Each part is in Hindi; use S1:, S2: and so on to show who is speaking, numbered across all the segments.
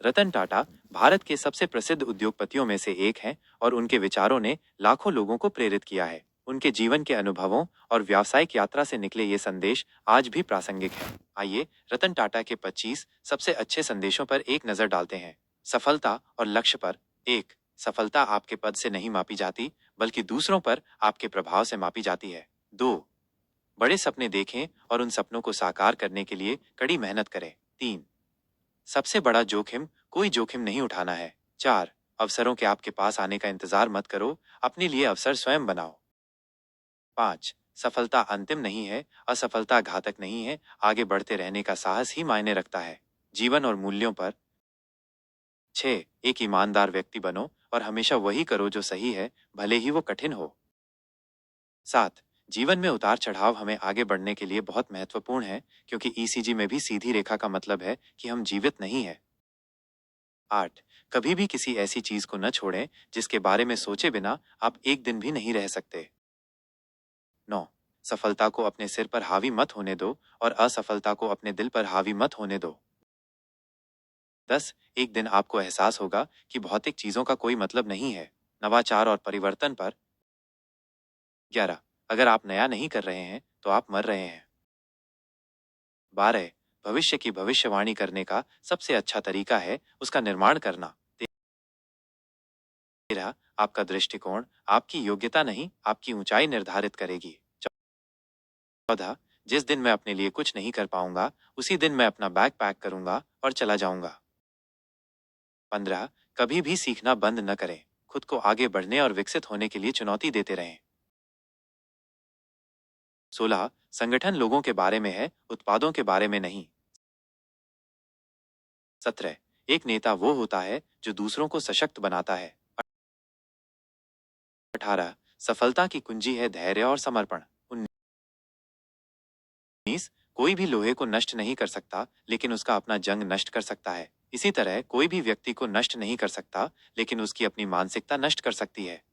S1: रतन टाटा भारत के सबसे प्रसिद्ध उद्योगपतियों में से एक हैं और उनके विचारों ने लाखों लोगों को प्रेरित किया है। उनके जीवन के अनुभवों और व्यावसायिक यात्रा से निकले ये संदेश आज भी प्रासंगिक हैं। आइए रतन टाटा के 25 सबसे अच्छे संदेशों पर एक नजर डालते हैं। सफलता और लक्ष्य पर। 1. सफलता आपके पद से नहीं मापी जाती, बल्कि दूसरों पर आपके प्रभाव से मापी जाती है। 2. बड़े सपने देखें और उन सपनों को साकार करने के लिए कड़ी मेहनत करें। 3. सबसे बड़ा जोखिम कोई जोखिम नहीं उठाना है। 4. अवसरों के आपके पास आने का इंतजार मत करो, अपने लिए अवसर स्वयं बनाओ। 5. सफलता अंतिम नहीं है, असफलता घातक नहीं है, आगे बढ़ते रहने का साहस ही मायने रखता है। जीवन और मूल्यों पर। 6. एक ईमानदार व्यक्ति बनो और हमेशा वही करो जो सही है, भले ही वो कठिन हो। 7. जीवन में उतार चढ़ाव हमें आगे बढ़ने के लिए बहुत महत्वपूर्ण है, क्योंकि ईसीजी में भी सीधी रेखा का मतलब है कि हम जीवित नहीं है। 8. कभी भी किसी ऐसी चीज को न छोड़ें जिसके बारे में सोचे बिना आप एक दिन भी नहीं रह सकते। 9. सफलता को अपने सिर पर हावी मत होने दो और असफलता को अपने दिल पर हावी मत होने दो। 10. एक दिन आपको एहसास होगा कि भौतिक चीजों का कोई मतलब नहीं है। नवाचार और परिवर्तन पर। 11. अगर आप नया नहीं कर रहे हैं तो आप मर रहे हैं। 12. भविष्य की भविष्यवाणी करने का सबसे अच्छा तरीका है उसका निर्माण करना। 13. आपका दृष्टिकोण आपकी योग्यता नहीं, आपकी ऊंचाई निर्धारित करेगी। 14. जिस दिन मैं अपने लिए कुछ नहीं कर पाऊंगा, उसी दिन मैं अपना बैग पैक करूंगा और चला जाऊंगा। 15. कभी भी सीखना बंद न करें, खुद को आगे बढ़ने और विकसित होने के लिए चुनौती देते रहें। 16. संगठन लोगों के बारे में है, उत्पादों के बारे में नहीं। 17. एक नेता वो होता है जो दूसरों को सशक्त बनाता है। 18. सफलता की कुंजी है धैर्य और समर्पण। 19. कोई भी लोहे को नष्ट नहीं कर सकता, लेकिन उसका अपना जंग नष्ट कर सकता है। इसी तरह कोई भी व्यक्ति को नष्ट नहीं कर सकता, लेकिन उसकी अपनी मानसिकता नष्ट कर सकती है।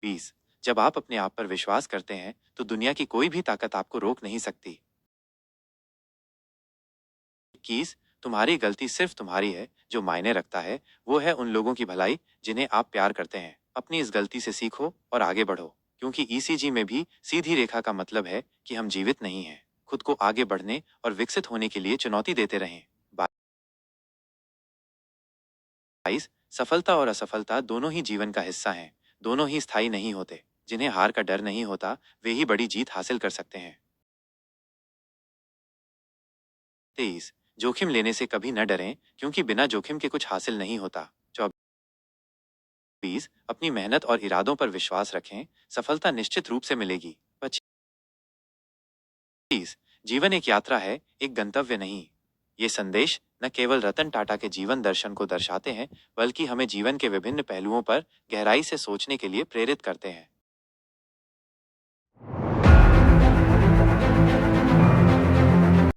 S1: 20. जब आप अपने आप पर विश्वास करते हैं तो दुनिया की कोई भी ताकत आपको रोक नहीं सकती। 21. तुम्हारी गलती सिर्फ तुम्हारी है, जो मायने रखता है वो है उन लोगों की भलाई जिन्हें आप प्यार करते हैं। अपनी इस गलती से सीखो और आगे बढ़ो, क्योंकि ईसीजी में भी सीधी रेखा का मतलब है कि हम जीवित नहीं हैं। खुद को आगे बढ़ने और विकसित होने के लिए चुनौती देते रहें। 22. सफलता और असफलता दोनों ही जीवन का हिस्सा हैं, दोनों ही स्थायी नहीं होते। जिन्हें हार का डर नहीं होता वे ही बड़ी जीत हासिल कर सकते हैं। 23. जोखिम लेने से कभी न डरें, क्योंकि बिना जोखिम के कुछ हासिल नहीं होता। 24. अपनी मेहनत और इरादों पर विश्वास रखें, सफलता निश्चित रूप से मिलेगी। 25. जीवन एक यात्रा है, एक गंतव्य नहीं। ये संदेश न केवल रतन टाटा के जीवन दर्शन को दर्शाते हैं, बल्कि हमें जीवन के विभिन्न पहलुओं पर गहराई से सोचने के लिए प्रेरित करते हैं।